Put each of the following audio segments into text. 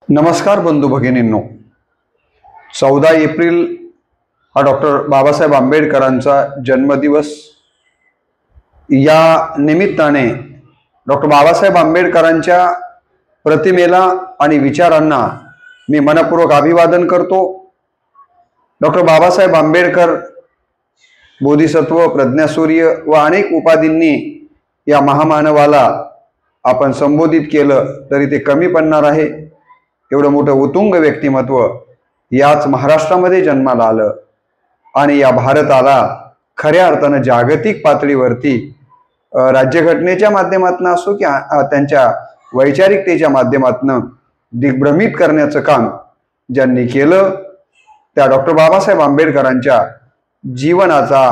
नमस्कार बंधू भगिनींनो, 14 एप्रिल हा डॉक्टर बाबासाहेब आंबेडकरांचा जन्मदिवस। या निमित्ताने डॉक्टर बाबासाहेब आंबेडकरांच्या प्रतिमेला आणि विचारांना मी मनपूर्वक अभिवादन करतो। डॉक्टर बाबासाहेब आंबेडकर बोधिसत्व, प्रज्ञासूर्य व अनेक उपाधींनी या महामानवाला आपण संबोधित केलं तरी ते कमी पडणार आहे। एवढं मोठं उत्तुंग व्यक्तिमत्व याच महाराष्ट्रामध्ये जन्माला आलं आणि या भारताला खऱ्या अर्थानं जागतिक पातळीवरती राज्यघटनेच्या माध्यमातून असो की त्यांच्या वैचारिकतेच्या माध्यमातून दिग्भ्रमित करण्याचं काम ज्यांनी केलं त्या डॉक्टर बाबासाहेब आंबेडकरांच्या जीवनाचा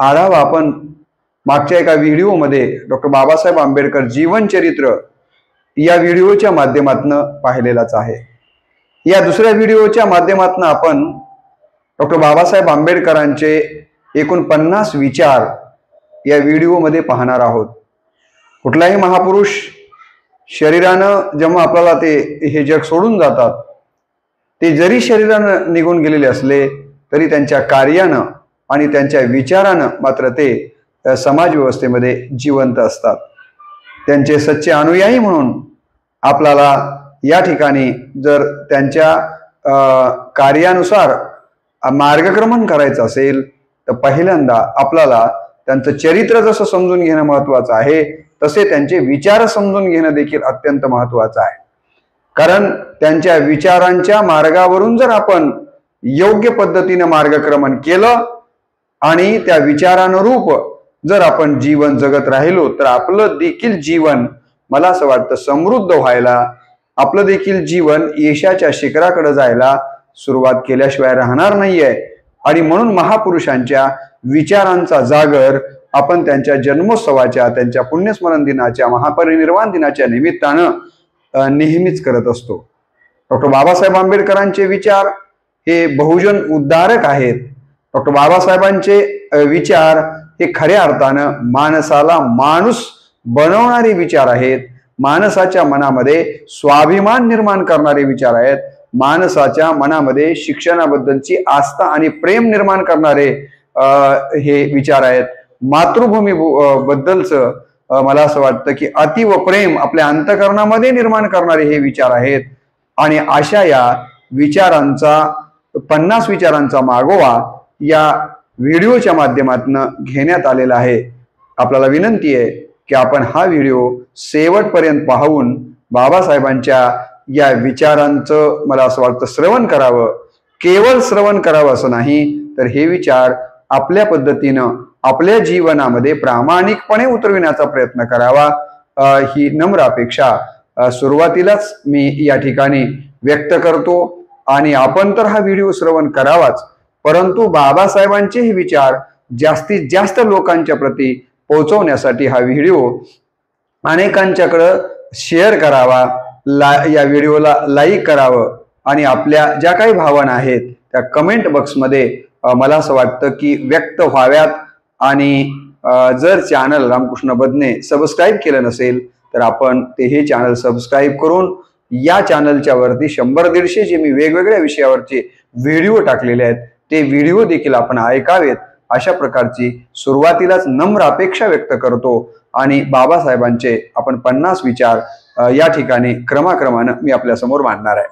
आढावा आपण मागच्या एका व्हिडिओमध्ये डॉक्टर बाबासाहेब आंबेडकर जीवनचरित्र या व्हिडिओच्या माध्यमातून पाहिलेलाच आहे। या दुसऱ्या व्हिडिओच्या माध्यमातून आपण डॉक्टर बाबासाहेब आंबेडकरांचे एकूण 50 विचार या व्हिडिओमध्ये पाहणार आहोत। कुठलाही महापुरुष शरीरानं जेव्हा आपल्याला हे जग सोडून जातात, ते जरी शरीरानं निघून गेलेले असले तरी त्यांच्या कार्यानं आणि त्यांच्या विचारानं मात्र ते समाज व्यवस्थेमध्ये जिवंत असतात। त्यांचे सच्चे अनुयायी म्हणून आपल्याला या ठिकाणी जर त्यांच्या कार्यानुसार मार्गक्रमण करायचं असेल तर पहिल्यांदा आपल्याला त्यांचं चरित्र जसं समजून घेणं महत्त्वाचं आहे, तसे त्यांचे विचार समजून घेणं देखील अत्यंत महत्त्वाचं आहे। कारण त्यांच्या विचारांच्या मार्गावरून जर आपण योग्य पद्धतीने मार्गक्रमण केलं आणि त्या विचारानुरूप जर आपण जीवन जगत राहिलो तर आपलं देखील जीवन, मला असं वाटतं, समृद्ध व्हायला, आपलं देखील जीवन यशाच्या शिखराकडे जायला सुरुवात केल्याशिवाय राहणार नाहीये। आणि म्हणून महापुरुषांच्या विचारांचा जागर आपण त्यांच्या जन्मोत्सवाच्या, त्यांच्या पुण्यस्मरण दिनाच्या, महापरिनिर्वाण दिनाच्या निमित्तानं नेहमीच करत असतो। डॉक्टर बाबासाहेब आंबेडकरांचे विचार हे बहुजन उद्धारक आहेत। डॉक्टर बाबासाहेबांचे विचार हे खऱ्या अर्थानं माणसाला माणूस बनवणारे विचार आहेत। माणसाच्या मनामध्ये स्वाभिमान निर्माण करणारे विचार आहेत। माणसाच्या मनामध्ये शिक्षणाबद्दलची आस्था आणि प्रेम निर्माण करणारे हे विचार आहेत। मातृभूमी बद्दलचं मला असं वाटतं की अतीव प्रेम आपल्या अंतःकरणामध्ये निर्माण करणारे हे विचार आहेत। आणि अशा या विचारांचा 50 विचारांचा मागोवा या व्हिडिओच्या माध्यमातून घेण्यात आलेला आहे। आपल्याला विनंती आहे की आपण हा व्हिडिओ शेवटपर्यंत पाहून बाबासाहेबांच्या या विचारांचं, मला असं वाटतं, श्रवण करावं। केवळ श्रवण करावं असं नाही, तर हे विचार आपल्या पद्धतीनं आपल्या जीवनामध्ये प्रामाणिकपणे उतरविण्याचा प्रयत्न करावा, ही नम्र अपेक्षा सुरुवातीलाच मी या ठिकाणी व्यक्त करतो। आणि आपण तर हा व्हिडिओ श्रवण करावाच, परंतु बाबासाहेबांचे हे विचार जास्तीत जास्त लोकांच्या प्रती पोहोचवण्यासाठी हा व्हिडिओ अनेकांच्याकडे शेअर करावा, या व्हिडिओला लाईक करावं आणि आपल्या ज्या काही भावना आहेत त्या कमेंट बॉक्समध्ये मला असं वाटतं की व्यक्त व्हाव्यात। आणि जर चॅनल रामकृष्ण बदने सबस्क्राईब केलं नसेल तर आपण हे चॅनल सबस्क्राईब करून या चॅनलच्या वरती 100-150 जे मी वेगवेगळ्या विषयावरचे व्हिडिओ टाकलेले आहेत ते व्हिडिओ देखील आपण ऐकावेत, अशा प्रकारची सुरुवातीलाच नम्र अपेक्षा व्यक्त करतो। आणि बाबासाहेबांचे आपण 50 विचार या ठिकाणी क्रमाक्रमानं मी आपल्या समोर मांडणार आहे।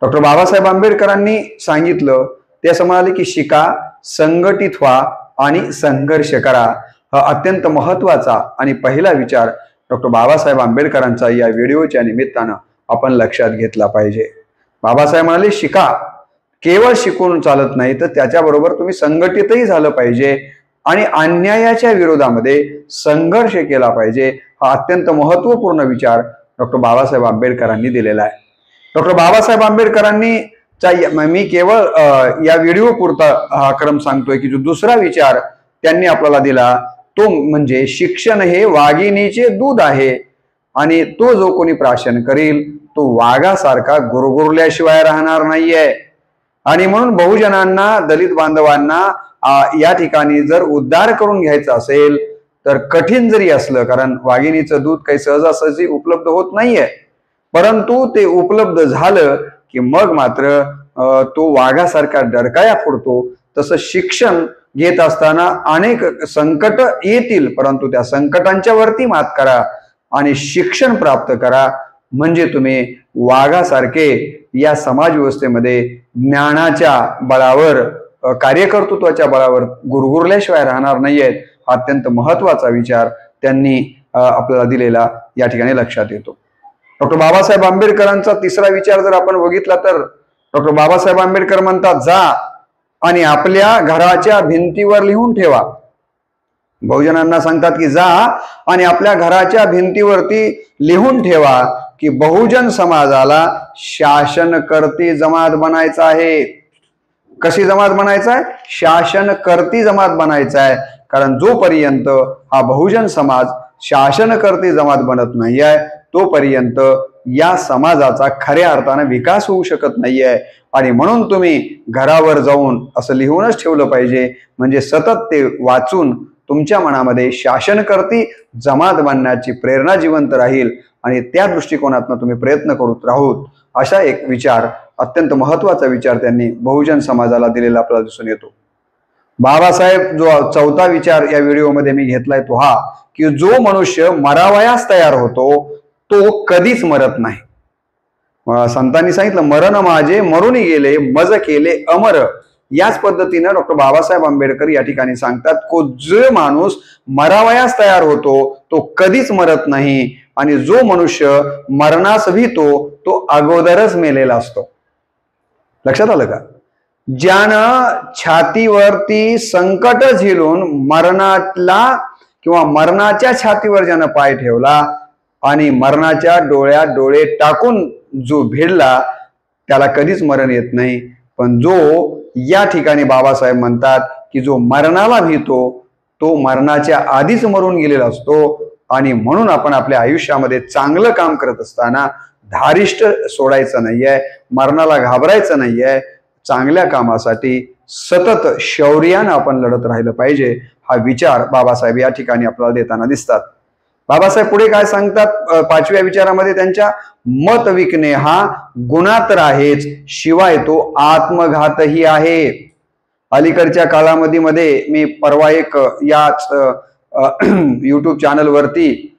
डॉक्टर बाबासाहेब आंबेडकरांनी सांगितलं ते असं म्हणाले की शिका, संघटित व्हा आणि संघर्ष करा। हा अत्यंत महत्त्वाचा आणि पहिला विचार डॉक्टर बाबासाहेब आंबेडकरांचा या व्हिडिओच्या निमित्तानं आपण लक्षात घेतला पाहिजे। बाबासाहेब म्हणाले शिका, केवळ शिकून चालत नाही तर त्याच्याबरोबर तुम्ही संघटितही झालं पाहिजे आणि अन्यायाच्या विरोधामध्ये संघर्ष केला पाहिजे। हा अत्यंत महत्त्वपूर्ण विचार डॉक्टर बाबासाहेब आंबेडकरांनी दिलेला आहे। डॉक्टर बाबासाहेब आंबेडकरांनी मी केवळ या व्हिडिओ पुरता हा क्रम सांगतोय की जो दुसरा विचार त्यांनी आपल्याला दिला तो म्हणजे शिक्षण हे वाघिणीचे दूध आहे आणि तो जो कोणी प्राशन करील तो वाघासारखा गुरगुरल्याशिवाय राहणार नाहीये। आणि म्हणून बहुजनांना, दलित बांधवांना या ठिकाणी जर उद्धार करून घ्यायचा असेल तर कठीण जरी असलं, कारण वाघिणीचं दूध काही सहजासहजी उपलब्ध होत नाहीये, परंतु ते उपलब्ध झालं की मग मात्र तो वाघासारखा डरकाया फोडतो. तसं शिक्षण घेत असताना अनेक संकट येतील, परंतु त्या संकटांच्या वरती मात करा आणि शिक्षण प्राप्त करा, म्हणजे तुम्ही वाघासारखे या समाज व्यवस्थेमध्ये ज्ञानाच्या बळावर, कार्यकर्तृत्वाच्या बळावर गुरगुरल्याशिवाय राहणार नाहीयेत. हा अत्यंत महत्वाचा विचार त्यांनी आपल्याला दिलेला या ठिकाणी लक्षात येतो. डॉक्टर बाबासाहेब आंबेडकरांचा तिसरा विचार जर आपण बघितला तर डॉक्टर बाबासाहेब आंबेडकर म्हणतात, जा आणि आपल्या घराच्या भिंतीवर लिहून ठेवा. बहुजनांना सांगतात की जा आणि आपल्या घराच्या भिंतीवरती लिहून ठेवा की बहुजन समाजाला शासनकर्ती जमात बनायचं आहे. कशी जमात बनायचं आहे? शासनकर्ती जमात बनायचं आहे. कारण जोपर्यंत हा बहुजन समाज शासनकर्ती जमात बनत नाही आहे तोपर्यंत या समाजाचा खऱ्या अर्थाने विकास होऊ शकत नाहीये. आणि म्हणून तुम्ही घरावर जाऊन असं लिहूनच ठेवलं पाहिजे, म्हणजे सतत ते वाचून तुमच्या मनामध्ये शासनकर्ती जमात बांधण्याची प्रेरणा जिवंत राहील आणि त्या दृष्टिकोनातून तुम्ही प्रयत्न करत राहूत. अशा एक विचार, अत्यंत महत्वाचा विचार त्यांनी बहुजन समाजाला दिलेला आपल्याला दिसून येतो. बाबासाहेब जो चौथा विचार या व्हिडिओमध्ये मी घेतलाय तो हा की जो मनुष्य मरावयास तयार होतो तो कधीच मरत नाही. संतांनी सांगितलं, मरण माझे मरुनी गेले मज केले अमर. याच पद्धतीने डॉक्टर बाबासाहेब आंबेडकर या ठिकाणी सांगतात को जो माणूस मरावयास तयार होतो तो कधीच मरत नाही आणि जो मनुष्य मरणास भीतो तो अगोदरच मेलेला असतो. लक्षात आलं का? ज्यानं छातीवरती संकट झेलून मरणातला किंवा मरणाच्या छातीवर ज्यानं पाय ठेवला आणि मरणाच्या डोळ्यात डोळे टाकून जो भिडला त्याला कधीच मरण येत नाही. पण जो या ठिकाणी बाबासाहेब म्हणतात की जो मरणाला भीतो तो मरणाच्या आधीच मरून गेलेला असतो. आणि म्हणून आपण आपल्या आयुष्यामध्ये चांगलं काम करत असताना धारिष्ट सोडायचं नाहीये, मरणाला घाबरायचं नाहीये. चांगल्या कामासाठी सतत शौर्यानं आपण लढत राहिलं पाहिजे. हा विचार बाबासाहेब या ठिकाणी आपल्याला देताना दिसतात. बाबासाहेब पुढे काय सांगतात पाचव्या विचारामध्ये त्यांच्या, मत विकणे हा गुन्हा तर आहेच शिवाय तो आत्मघातही आहे. अलीकडच्या काळामध्ये मी परवा एक याच युट्यूब चॅनलवरती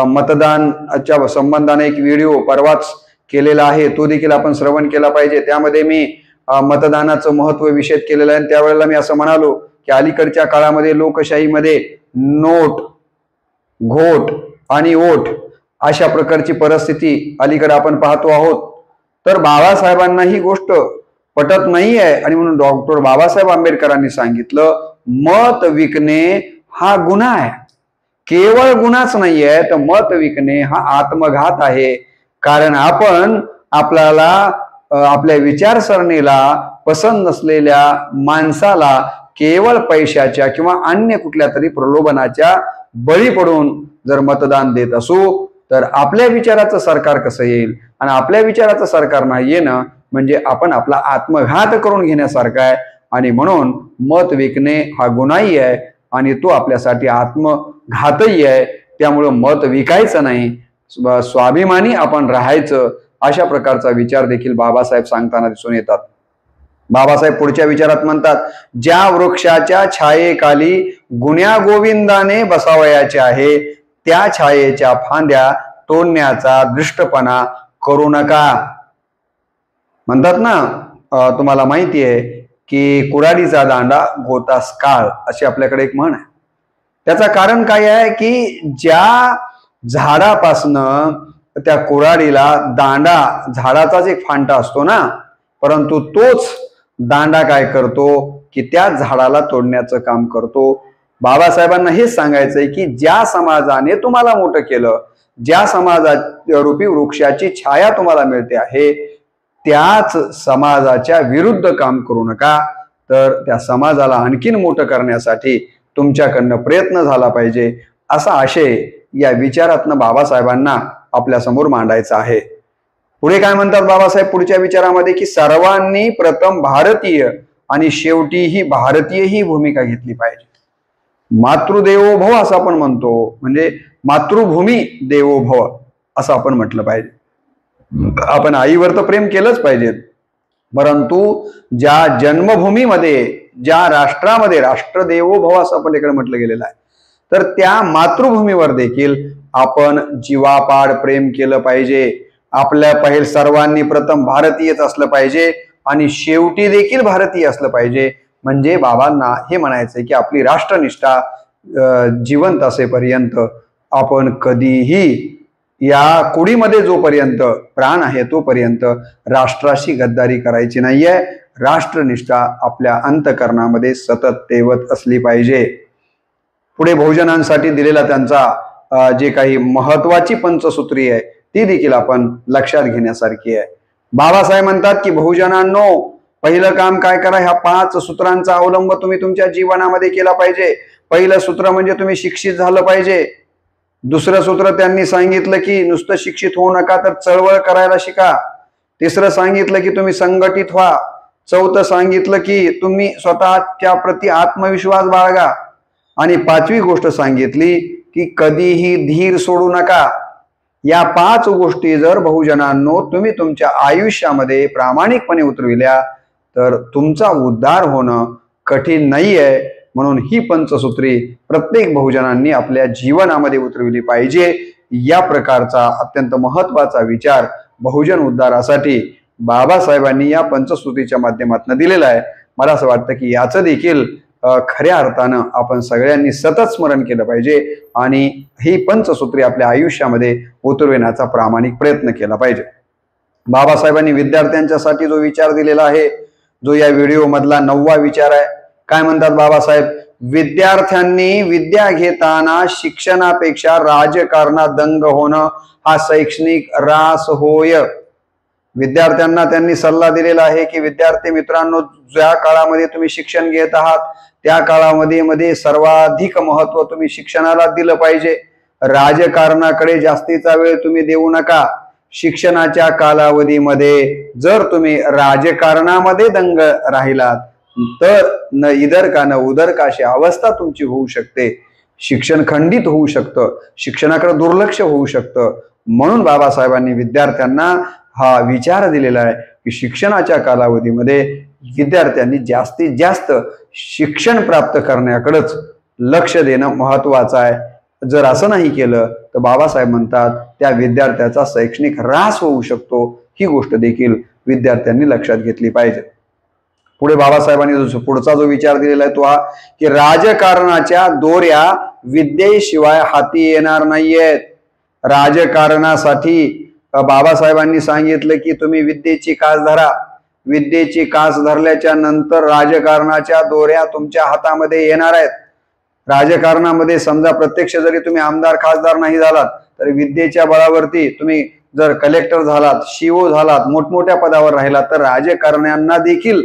मतदानाच्या संबंधाने एक व्हिडिओ परवाच केलेला आहे, तो देखील आपण श्रवण केला पाहिजे. त्यामध्ये मी मतदानाचं महत्व विषद केलेलं आहे. त्यावेळेला मी असं म्हणालो की अलीकडच्या काळामध्ये लोकशाहीमध्ये नोट, घोट आणि ओट अशा प्रकारची परिस्थिती अलीकडे आपण पाहतो आहोत. तर बाबासाहेबांना ही गोष्ट पटत नाही आहे आणि म्हणून डॉक्टर बाबासाहेब आंबेडकरांनी सांगितलं, मत विकणे हा गुन्हा आहे. केवळ गुन्हाच नाही आहे तर मत विकणे हा आत्मघात आहे. कारण आपण आपल्याला आपल्या विचारसरणीला पसंत नसलेल्या माणसाला केवळ पैशाच्या किंवा अन्य कुठल्या तरी प्रलोभनाच्या बळी पडून जर मतदान देत असू तर आपल्या विचाराचं सरकार कसं येईल? आणि आपल्या विचाराचं सरकार नाही येणं म्हणजे आपण आपला आत्मघात करून घेण्यासारखा आहे. आणि म्हणून मत विकणे हा गुन्हाही आहे आणि तो आपल्यासाठी आत्मघातही आहे. त्यामुळं मत विकायचं नाही, स्वाभिमानी आपण राहायचं, अशा प्रकारचा विचार देखील बाबासाहेब सांगताना दिसून येतात. बाबासाहेब पुढच्या विचारात म्हणतात, ज्या वृक्षाच्या छायेखाली गुण्या गोविंदाने बसावयाचे आहे त्या छायेच्या फांद्या तोडण्याचा दृष्टपणा करू नका. म्हणतात ना, तुम्हाला माहिती आहे की कुऱ्हाडीचा दांडा गोतास काळ अशी आपल्याकडे एक म्हण आहे. त्याचं कारण काय आहे की ज्या झाडापासनं त्या कुऱ्हाडीला दांडा, झाडाचाच एक फांटा असतो ना, परंतु तोच दांडा काय करतो की त्या झाडाला तोडण्याचं काम करतो. बाबासाहेबांना हेच सांगायचंय की ज्या समाजाने तुम्हाला मोठं केलं, ज्या समाजा रूपी वृक्षाची छाया तुम्हाला मिळते आहे त्याच समाजाच्या विरुद्ध काम करू नका. तर त्या समाजाला आणखीन मोठं करण्यासाठी तुमच्याकडनं प्रयत्न झाला पाहिजे, असा आशय या विचारातनं बाबासाहेबांना आपल्या समोर मांडायचा आहे. पुढे काय म्हणतात बाबासाहेब पुढच्या विचारामध्ये की सर्वांनी प्रथम भारतीय आणि शेवटी ही भारतीय ही भूमिका घेतली पाहिजे. मातृदेवो भव असं आपण म्हणतो, म्हणजे मातृभूमी देवो भव असं आपण म्हटलं पाहिजे. आपण आईवर तर प्रेम केलंच पाहिजे, परंतु ज्या जन्मभूमीमध्ये, ज्या राष्ट्रामध्ये, राष्ट्रदेवो भव असं आपण इकडे म्हटलं गेलेलं आहे, तर त्या मातृभूमीवर देखील आपण जीवापाड प्रेम केलं पाहिजे. आपल्या सर्वांनी प्रथम भारतीयच असलं पाहिजे आणि शेवटी देखील भारतीय असलं पाहिजे. म्हणजे बाबांना हे म्हणायचंय की आपली राष्ट्रनिष्ठा जिवंत असेपर्यंत आपण कधीही या कुडीमध्ये जोपर्यंत प्राण आहे तोपर्यंत राष्ट्राशी गद्दारी करायची नाहीये. राष्ट्रनिष्ठा आपल्या अंतःकरणामध्ये सतत तेवत असली पाहिजे. पुढे बहुजनांसाठी दिलेला त्यांचा जे काही महत्वाची पंचसूत्री आहे ती देखील आपण लक्षात घेण्यासारखी आहे. बाबासाहेब म्हणतात की बहुजनांनो, पहिलं काम काय करा, ह्या 5 सूत्रांचा अवलंब तुम्ही तुमच्या जीवनामध्ये केला पाहिजे. पहिलं सूत्र म्हणजे तुम्ही शिक्षित झालं पाहिजे. दुसरं सूत्र त्यांनी सांगितलं की नुसतं शिक्षित होऊ नका, तर चळवळ करायला शिका. तिसरं सांगितलं की तुम्ही संघटित व्हा. चौथं सांगितलं की तुम्ही स्वतःच्या प्रती आत्मविश्वास बाळगा. आणि 5वी गोष्ट सांगितली की कधीही धीर सोडू नका. या 5 गोष्टी जर बहुजनांनो तुम्ही तुमच्या आयुष्यामध्ये प्रामाणिकपणे उतरविल्या तर तुमचा उद्धार होणं कठीण नाहीये. म्हणून ही पंचसूत्री प्रत्येक बहुजनांनी आपल्या जीवनामध्ये उतरविली पाहिजे. या प्रकारचा अत्यंत महत्वाचा विचार बहुजन उद्धारासाठी बाबासाहेबांनी या पंचसूत्रीच्या माध्यमातून दिलेला आहे. मला असं वाटतं की याचं देखील खऱ्या अर्थानं आपण सगळ्यांनी सतत स्मरण केलं पाहिजे आणि ही पंचसूत्री आपल्या आयुष्यामध्ये उतरविण्याचा प्रामाणिक प्रयत्न केला पाहिजे. बाबासाहेबांनी विद्यार्थ्यांच्यासाठी जो विचार दिलेला आहे, जो या व्हिडिओ मधला 9वा विचार आहे, काय म्हणतात बाबासाहेब, विद्यार्थ्यांनी विद्या घेताना शिक्षणापेक्षा राजकारणात दंग होणं हा शैक्षणिक रास होय. विद्यार्थ्यांना त्यांनी सल्ला दिलेला आहे की विद्यार्थी मित्रांनो, ज्या काळामध्ये तुम्ही शिक्षण घेत आहात त्या काळामध्ये सर्वाधिक महत्व तुम्ही शिक्षणाला दिलं पाहिजे. राजकारणाकडे जास्तीचा वेळ तुम्ही देऊ नका. शिक्षणाच्या कालावधीमध्ये जर तुम्ही राजकारणामध्ये दंग राहिलात तर न इधर का न उधर का अशी अवस्था तुमची होऊ शकते. शिक्षण खंडित होऊ शकतं, शिक्षणाकडे दुर्लक्ष होऊ शकतं. म्हणून बाबासाहेबांनी विद्यार्थ्यांना हा विचार दिलेला आहे की शिक्षणाच्या कालावधीमध्ये विद्यार्थ्यांनी जास्तीत जास्त शिक्षण प्राप्त करण्याकडेच लक्ष देणं महत्वाचं आहे. जर असं नाही केलं तर बाबासाहेब म्हणतात त्या विद्यार्थ्याचा शैक्षणिक ऱ्हास होऊ शकतो. ही गोष्ट देखील विद्यार्थ्यांनी लक्षात घेतली पाहिजे. पुढे बाबासाहेबांनी पुढचा जो विचार दिलेला आहे तो हा की राजकारणाच्या दोऱ्या विद्येशिवाय हाती येणार नाहीयेत. राजकारणासाठी बाबासाहेबांनी सांगितलं की तुम्ही विद्येची कास धरा. विद्येची कास धरल्याच्या नंतर राजकारणाच्या दोऱ्या तुमच्या हातामध्ये येणार आहेत. राजकारणामध्ये समजा प्रत्यक्ष जरी तुम्ही आमदार खासदार नाही झालात तर विद्येच्या बळावरती तुम्ही जर कलेक्टर झालात, शिओ झालात, मोठमोठ्या पदावर राहिलात तर राजकारण्यांना देखील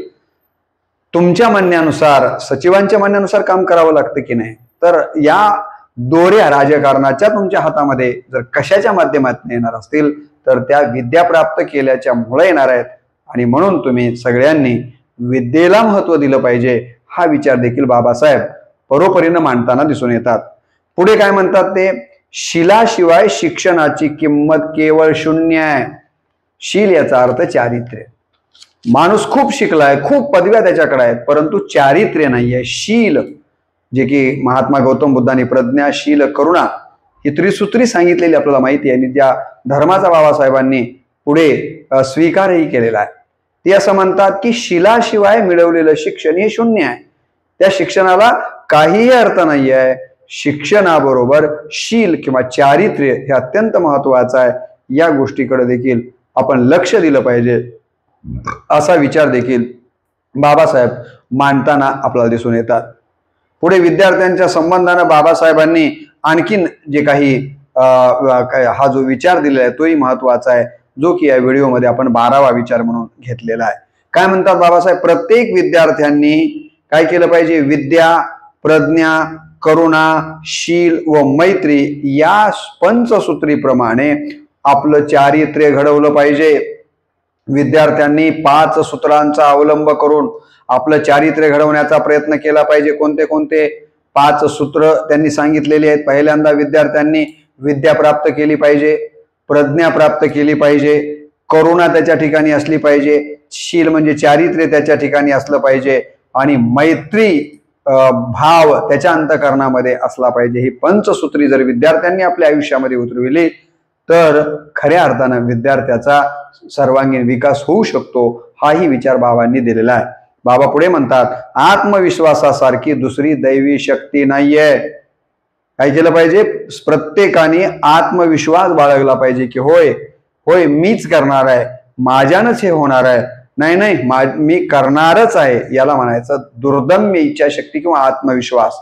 तुमच्या म्हणण्यानुसार, सचिवांच्या म्हणण्यानुसार काम करावं लागतं की नाही. तर या दोऱ्या राजकारणाच्या तुमच्या हातामध्ये जर कशाच्या माध्यमातून येणार असतील तर त्या विद्या प्राप्त केल्याच्या मुळे येणार आहेत. आणि म्हणून तुम्ही सगळ्यांनी विद्येला महत्व दिलं पाहिजे. हा विचार देखील बाबासाहेब परोपरीनं मांडताना दिसून येतात. पुढे काय म्हणतात ते, शिलाशिवाय शिक्षणाची किंमत केवळ शून्य आहे. शील याचा अर्थ चारित्र्य. माणूस खूप शिकलाय, खूप पदव्या त्याच्याकडे आहेत, परंतु चारित्र्य नाहीये. शील, जे की महात्मा गौतम बुद्धांनी प्रज्ञा, शील, करुणा ही त्रिसूत्री सांगितलेली आपल्याला माहिती आहे आणि त्या धर्माचा बाबासाहेबांनी पुढे स्वीकारही केलेला आहे. ते असं म्हणतात की शिलाशिवाय मिळवलेलं शिक्षण हे शून्य आहे. त्या शिक्षणाला काहीही अर्थ नाही आहे. शिक्षणाबरोबर शील किंवा चारित्र्य हे अत्यंत महत्वाचं आहे. या गोष्टीकडे देखील आपण लक्ष दिलं पाहिजे असा विचार देखील बाबासाहेब मांडताना आपल्याला दिसून येतात. पुढे विद्यार्थ्यांच्या संबंधानं बाबासाहेबांनी आणखीन जे काही हा जो विचार दिलेला आहे तोही महत्वाचा आहे, जो की या व्हिडिओमध्ये आपण 12वा विचार म्हणून घेतलेला आहे. काय म्हणतात बाबासाहेब, प्रत्येक विद्यार्थ्यांनी काय केलं पाहिजे, विद्या, प्रज्ञा, करुणा, शील व मैत्री या पंचसूत्रीप्रमाणे आपलं चारित्र्य घडवलं पाहिजे. विद्यार्थ्यांनी 5 सूत्रांचा अवलंब करून आपलं चारित्र्य घडवण्याचा प्रयत्न केला पाहिजे. कोणते कोणते 5 सूत्र त्यांनी सांगितलेली आहेत. पहिल्यांदा विद्यार्थ्यांनी विद्या प्राप्त केली पाहिजे, प्रज्ञा प्राप्त केली पाहिजे, करुणा त्याच्या ठिकाणी असली पाहिजे, शील म्हणजे चारित्र्य त्याच्या ठिकाणी असलं पाहिजे, आणि मैत्री भाव त्याच्या अंतःकरणामध्ये असला पाहिजे. ही पंचसूत्री जर विद्यार्थ्यांनी आपल्या आयुष्यामध्ये उतरविली तर खऱ्या अर्थानं विद्यार्थ्याचा सर्वांगीण विकास होऊ शकतो. हाही विचार बाबांनी दिलेला आहे. बाबा पुढे म्हणतात, आत्मविश्वासासारखी दुसरी दैवी शक्ती नाहीये. काय केलं पाहिजे? प्रत्येकाने आत्मविश्वास बाळगला पाहिजे की होय होय मीच करणार आहे, माझ्यानंच हे होणार आहे, नाही नाही मी करणारच आहे, याला म्हणायचं दुर्दम्य इच्छाशक्ती किंवा आत्मविश्वास.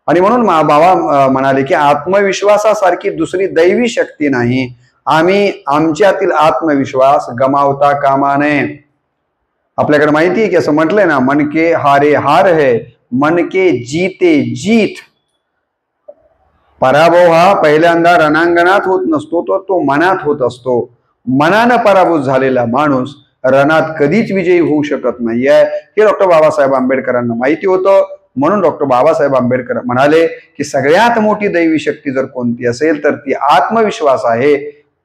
आणि म्हणून बाबा म्हणाले की आत्मविश्वासासारखी दुसरी दैवी शक्ती नाही. आम्ही आमच्यातील आत्मविश्वास गमावता कामा नये. आपल्याकडे माहिती आहे की असं म्हटलंय ना, मन के हारे हार है, मन के जीते जीत. पराभव हा पहिल्यांदा रणांगणात होत नसतो, तो मनात होत असतो. मनानं पराभूत झालेला माणूस रणात कधीच विजयी होऊ शकत नाहीये. हे डॉक्टर बाबासाहेब आंबेडकरांना माहिती होतं. म्हणून डॉक्टर बाबासाहेब आंबेडकर म्हणाले की सगळ्यात मोठी दैवी शक्ती जर कोणती असेल तर ती आत्मविश्वास आहे.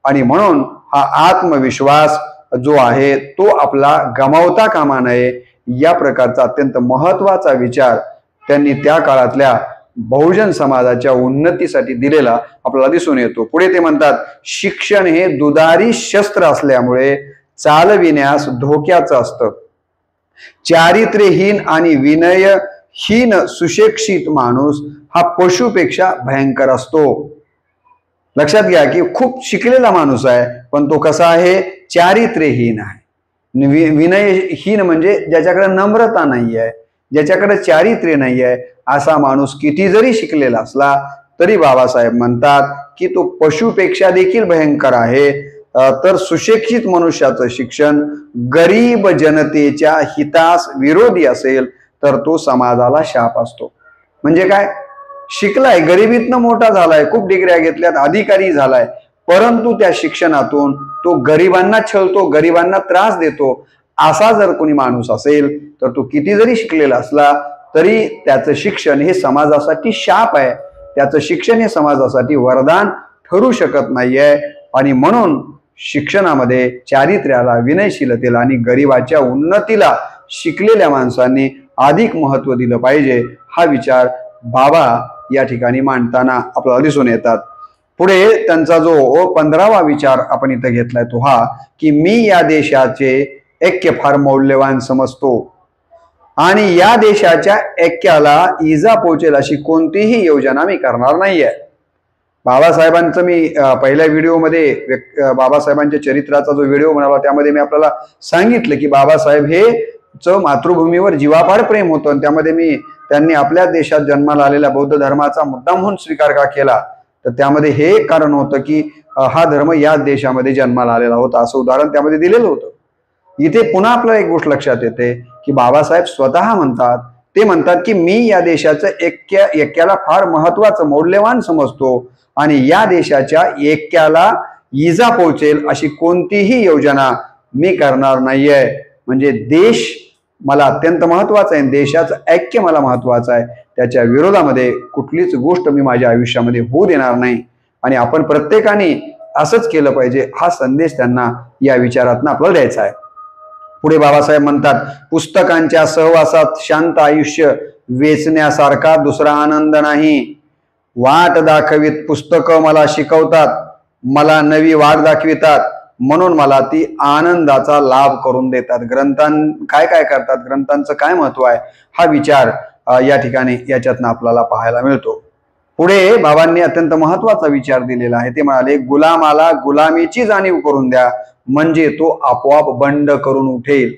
आणि म्हणून हा आत्मविश्वास जो आहे तो आपला गमावता कामा नये, या प्रकारचा अत्यंत महत्वाचा विचार त्यांनी त्या काळातल्या बहुजन समाजाच्या उन्नतीसाठी दिलेला आपल्याला दिसून येतो. पुढे ते म्हणतात, शिक्षण हे दुधारी शस्त्र असल्यामुळे चालविण्यास धोक्याचं असतं. चारित्र्यहीन आणि विनयहीन सुशिक्षित माणूस हा पशुपेक्षा भयंकर असतो. लक्षात घ्या की खूप शिकलेला माणूस आहे पण तो कसा आहे? चारित्र्यहीन आहे. विनयहीन म्हणजे ज्याच्याकडे नम्रता नाही आहे, ज्याच्याकडे चारित्र्य नाही आहे, असा माणूस किती जरी शिकलेला असला तरी बाबासाहेब म्हणतात की तो पशुपेक्षा देखील भयंकर आहे. तर सुशिक्षित मनुष्याचं शिक्षण गरीब जनतेच्या हितास विरोधी असेल तर तो समाजाला शाप असतो. म्हणजे काय? शिकलाय, गरिबीतनं मोठा झालाय, खूप डिग्र्या घेतल्यात, अधिकारी झालाय, परंतु त्या शिक्षणातून तो गरिबांना छळतो, गरिबांना त्रास देतो, असा जर कोणी माणूस असेल तर तो किती जरी शिकलेला असला तरी त्याचं शिक्षण हे समाजासाठी शाप आहे. त्याचं शिक्षण हे समाजासाठी वरदान ठरू शकत नाहीये. आणि म्हणून शिक्षणामध्ये चारित्र्याला, विनयशीलतेला आणि गरिबाच्या उन्नतीला शिकलेल्या माणसांनी अधिक महत्व दिलं पाहिजे. हा विचार बाबा या ठिकाणी मांडताना आपल्याला दिसून येतात. पुढे त्यांचा जो 15वा विचार आपण इथं घेतलाय तो हा की मी या देशाचे ऐक्य फार मौल्यवान समजतो आणि या देशाच्या ऐक्याला इजा पोहोचेल अशी कोणतीही योजना मी करणार नाहीये. बाबासाहेबांचं मी पहिल्या व्हिडिओमध्ये बाबासाहेबांच्या चरित्राचा जो व्हिडिओ म्हणाला त्यामध्ये मी आपल्याला सांगितलं की बाबासाहेब हे मातृभूमीवर जीवापाड प्रेम होतं आणि त्यामध्ये त्यांनी आपल्या देशात जन्माला आलेल्या बौद्ध धर्माचा मुद्दाम म्हणून स्वीकार का केला, तर त्यामध्ये हे एक कारण होतं की हा धर्म या देशामध्ये जन्माला आलेला होता, असं उदाहरण त्यामध्ये दिलेलं होतं. इथे पुन्हा आपल्याला एक गोष्ट लक्षात येते की बाबासाहेब स्वतः म्हणतात, ते म्हणतात की मी या देशाचं ऐक्याला फार महत्वाचं मौल्यवान समजतो आणि या देशाच्या ऐक्याला इजा पोहोचेल अशी कोणतीही योजना मी करणार नाहीये. म्हणजे देश मला अत्यंत महत्वाचा आहे, देशाचं ऐक्य मला महत्वाचं आहे, त्याच्या विरोधामध्ये कुठलीच गोष्ट मी माझ्या आयुष्यामध्ये होऊ देणार नाही. आणि आपण प्रत्येकाने असंच केलं पाहिजे, हा संदेश त्यांना या विचारातून आपल्याला द्यायचा आहे. पुढे बाबासाहेब म्हणतात, पुस्तकांच्या सहवासात शांत आयुष्य वेचण्यासारखा दुसरा आनंद नाही. वाट दाखवित पुस्तकं मला शिकवतात, मला नवी वाट दाखवितात, म्हणून मला ती आनंदाचा लाभ करून देतात. काय काय करतात, ग्रंथांचं काय महत्व आहे, हा विचार या ठिकाणी याच्यातनं आपल्याला पाहायला मिळतो. पुढे बाबांनी अत्यंत महत्वाचा विचार दिलेला आहे. ते म्हणाले, गुलामाला गुलामीची जाणीव करून द्या म्हणजे तो आपोआप बंड करून उठेल.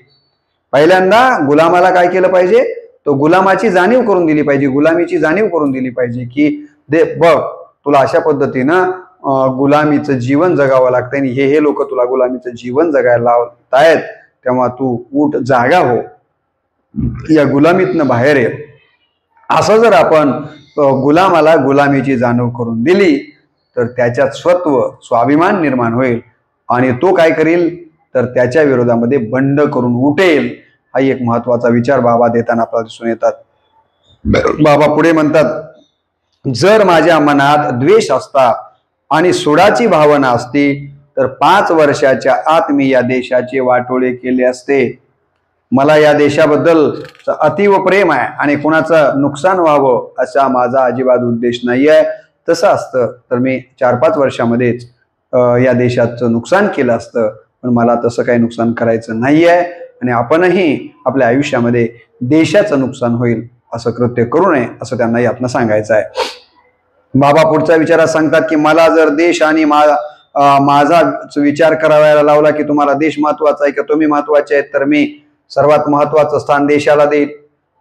पहिल्यांदा गुलामाला काय केलं पाहिजे, तो गुलामाची जाणीव करून दिली पाहिजे, गुलामीची जाणीव करून दिली पाहिजे की बघ तुला अशा पद्धतीनं गुलामीचं जीवन जगावं लागतं आणि हे लोक तुला गुलामीचं जीवन जगायला लावतायत, तेव्हा तू उठ, जागा हो, या गुलामीतनं बाहेर ये. असं जर आपण गुलामाला गुलामीची जाणीव करून दिली तर त्याच्यात स्वाभिमान निर्माण होईल आणि तो काय करेल तर त्याच्या विरोधामध्ये बंड करून उठेल. हा एक महत्वाचा विचार बाबा देताना आपल्याला दिसून येतात. बाबा पुढे म्हणतात, जर माझ्या मनात द्वेष असता आणि सुडाची भावना असती तर 5 वर्षाच्या आत मी या देशाचे वाटोळे केले असते. मला या देशाबद्दल अतीव प्रेम आहे आणि कोणाचं नुकसान व्हावं असा माझा अजिबात उद्देश नाही आहे. तसं असतं तर मी 4-5 वर्षामध्येच या देशाचं नुकसान केलं असतं, पण मला तसं काही नुकसान करायचं नाही आहे आणि आपणही आपल्या आयुष्यामध्ये देशाचं नुकसान होईल असं कृत्य करू नये असं त्यांना यातनं सांगायचं आहे. बाबा पुढच्या विचारात सांगतात की मला जर देश आणि माझा विचार करायला लावला की तुम्हाला देश महत्वाचा आहे का तुम्ही महत्वाचे आहेत, तर मी सर्वात महत्वाचं स्थान देशाला देईल.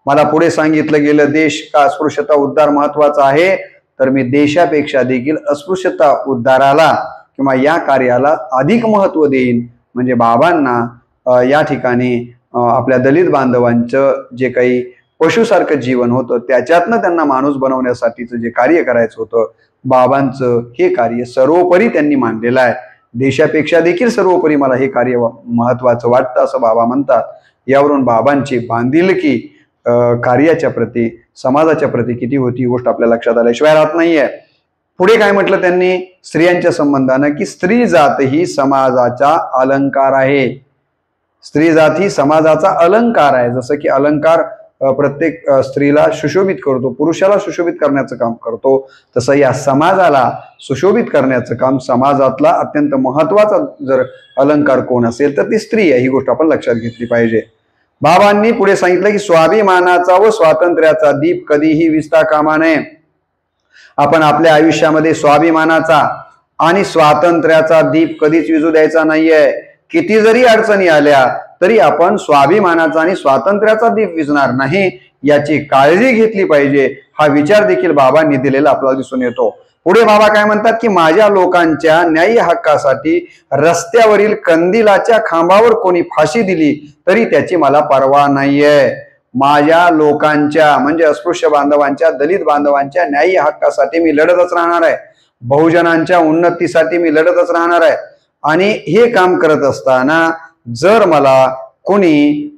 मला पुढे सांगितलं गेलं देश का अस्पृश्यता उद्धार महत्वाचा आहे, तर मी देशापेक्षा देखील अस्पृश्यता उद्धाराला किंवा या कार्याला अधिक महत्व देईन. म्हणजे बाबांना या ठिकाणी आपल्या दलित बांधवांचं जे काही पशुसारखं जीवन होतं त्याच्यातनं त्यांना माणूस बनवण्यासाठीचं जे कार्य करायचं होतं, बाबांचं हे कार्य सर्वोपरी त्यांनी मानलेलं आहे. देशापेक्षा देखील सर्वोपरी मला हे कार्य महत्वाचं वाटतं असं बाबा म्हणतात. यावरून बाबांची बांधिलकी कार्याच्या प्रती समाजाच्या प्रती किती होती ही गोष्ट आपल्या लक्षात आल्याशिवाय राहत नाहीये. पुढे काय म्हटलं त्यांनी स्त्रियांच्या संबंधानं की स्त्री जात ही समाजाचा अलंकार आहे. स्त्री जात ही समाजाचा अलंकार आहे. जसं की अलंकार प्रत्येक स्त्रीला सुशोभित करतो, पुरुषाला सुशोभित करण्याचं काम करतो, तसं या समाजाला सुशोभित करण्याचं काम समाजातला अत्यंत महत्वाचा जर अलंकार कोण असेल तर ती स्त्री आहे. ही गोष्ट आपण लक्षात घेतली पाहिजे. बाबांनी पुढे सांगितलं की स्वाभिमानाचा व स्वातंत्र्याचा दीप कधीही विझता कामा नये. आपण आपल्या आयुष्यामध्ये स्वाभिमानाचा आणि स्वातंत्र्याचा दीप कधीच विझू द्यायचा नाहीये. किती जरी अडचणी आल्या तरी आपण स्वाभिमानाचा आणि स्वातंत्र्याचा दीप विझणार नाही याची काळजी घेतली पाहिजे. हा विचार देखील बाबांनी दिलेला आपल्याला दिसून येतो. पुढे बाबा काय म्हणतात की माझ्या लोकांच्या न्याय्य हक्कासाठी रस्त्यावरील कंदिलाच्या खांबावर कोणी फाशी दिली तरी त्याची मला पर्वा नाहीये. माझ्या लोकांच्या म्हणजे अस्पृश्य बांधवांच्या दलित बांधवांच्या न्याय्य हक्कासाठी मी लढतच राहणार आहे. बहुजनांच्या उन्नतीसाठी मी लढतच राहणार आहे. आणि हे काम करत असताना जर मला कोणी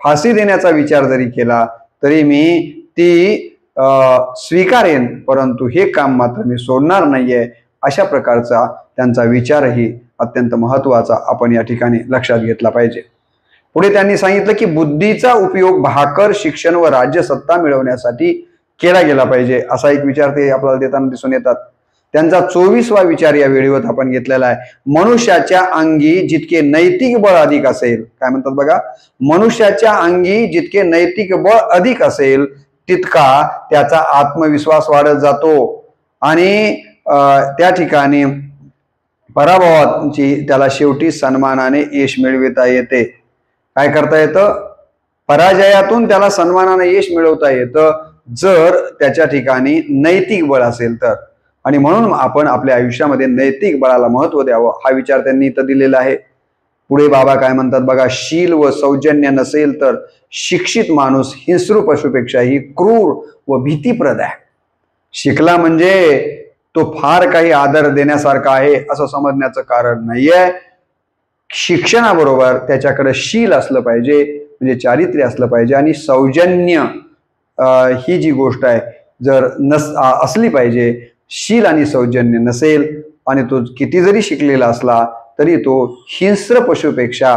फाशी देण्याचा विचार जरी केला तरी मी ती स्वीकारेन, परंतु हे काम मात्र मी सोडणार नाहीये. अशा प्रकारचा त्यांचा विचारही अत्यंत महत्वाचा आपण या ठिकाणी लक्षात घेतला पाहिजे. पुढे त्यांनी सांगितलं की बुद्धीचा उपयोग भाकर शिक्षण व राज्यसत्ता मिळवण्यासाठी केला गेला पाहिजे असा एक विचार ते आपल्याला देताना दिसून येतात. त्यांचा 24वा विचार या व्हिडिओत आपण घेतलेला आहे. मनुष्याच्या अंगी जितके नैतिक बळ अधिक असेल, काय म्हणतात बघा, मनुष्याच्या अंगी जितके नैतिक बळ अधिक असेल तितका त्याचा आत्मविश्वास वाढत जातो आणि त्या ठिकाणी पराभवाची त्याला शेवटी सन्मानाने यश मिळविता येते. काय करता येतं? पराजयातून त्याला सन्मानाने यश मिळवता येतं जर त्याच्या ठिकाणी नैतिक बळ असेल तर. आणि म्हणून आपण आपल्या आयुष्यामध्ये नैतिक बळाला महत्व द्यावं हा विचार त्यांनी इथं दिलेला आहे. पुढे बाबा काय म्हणतात बघा, शील व सौजन्य नसेल तर शिक्षित माणूस हिंस्रू पशुपेक्षाही क्रूर व भीतीप्रद आहे. शिकला म्हणजे तो फार काही आदर देण्यासारखा आहे असं समजण्याचं कारण नाहीये. शिक्षणाबरोबर त्याच्याकडे शील असलं पाहिजे, म्हणजे चारित्र्य असलं पाहिजे आणि सौजन्य ही जी गोष्ट आहे जर असली पाहिजे. शील आणि सौजन्य नसेल आणि तो किती जरी शिकलेला असला तरी तो हिंस्र पशुपेक्षा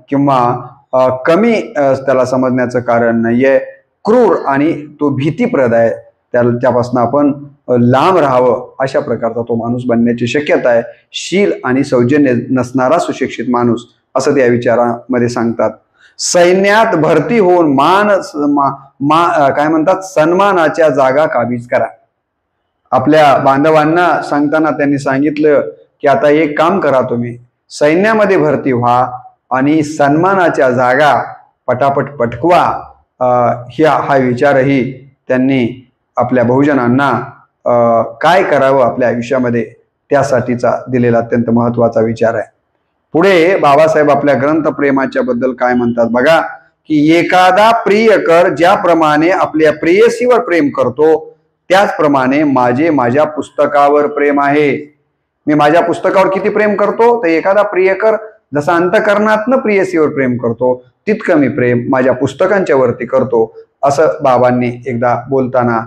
किंवा कमी त्याला समजण्याचं कारण नाहीये. क्रूर आणि तो भीतीप्रद आहे, त्यापासून आपण लांब राहावं अशा प्रकारचा तो माणूस बनण्याची शक्यता आहे. शील आणि सौजन्य नसणारा सुशिक्षित माणूस असं त्या विचारामध्ये सांगतात. सैन्यात भरती होऊन काय म्हणतात सन्मानाच्या जागा काबीज करा. आपल्या बांधवांना सांगताना त्यांनी सांगितलं की आता एक काम करा, तुम्ही सैन्यामध्ये भरती व्हा आणि सन्मानाच्या जागा पटापट पटकवा. हा विचारही त्यांनी आपल्या बहुजनांना काय करावं आपल्या आयुष्यामध्ये त्यासाठीचा दिलेला अत्यंत महत्वाचा विचार आहे. पुढे बाबासाहेब आपल्या ग्रंथ प्रेमाच्या बद्दल काय म्हणतात बघा, की एखादा प्रियकर ज्याप्रमाणे आपल्या प्रेयसीवर प्रेम करतो त्याचप्रमाणे माझ्या पुस्तकावर प्रेम आहे. मी माझ्या पुस्तकावर किती प्रेम करतो तर एखादा प्रियकर जसा अंतकरणातनं प्रेयसीवर प्रेम करतो तितकं मी प्रेम माझ्या पुस्तकांच्या वरती करतो असं बाबांनी एकदा बोलताना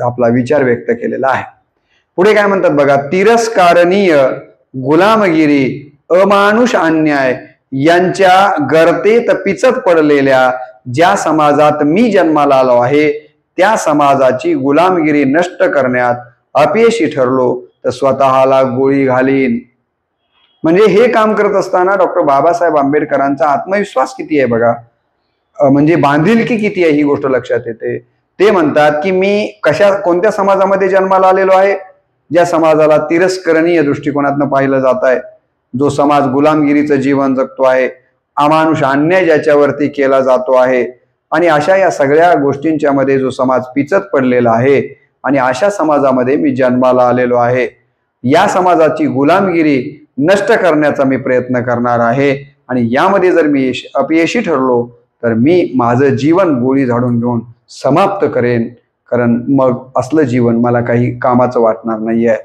आपला विचार व्यक्त केलेला आहे. पुढे काय म्हणतात बघा, तिरस्कारणीय, गुलामगिरी, अमानुष अन्याय यांच्या गर्तेत पिचत पडलेल्या ज्या समाजात मी जन्माला आलो आहे त्या समाजाची गुलामगिरी नष्ट करण्यात अपयशी ठरलो तर स्वतःला गोळी घालीन. म्हणजे हे काम करत असताना डॉक्टर बाबासाहेब आंबेडकरांचा आत्मविश्वास किती आहे बघा, म्हणजे बांधिलकी किती आहे ही गोष्ट लक्षात येते. ते म्हणतात की मी कोणत्या समाजामध्ये जन्माला आलेलो आहे, ज्या समाजाला तिरस्करणीय दृष्टिकोनातनं पाहिलं जात आहे, जो समाज गुलामगिरीचं जीवन जगतो आहे, अमानुष अन्याय ज्याच्यावरती केला जातो आहे, आणि अशा या सगळ्या गोष्टींच्या मध्ये जो समाज पिचत पडलेला आहे आणि अशा समाजामध्ये मी जन्माला आलेलो आहे, या समाजाची गुलामगिरी नष्ट करण्याचा मी प्रयत्न करणार आहे. आणि यामध्ये जर मी अपयशी ठरलो तर मी माझं जीवन गोळी झाडून घेऊन समाप्त करेन, कारण मग असलं जीवन मला काही कामाचं वाटणार नाहीये.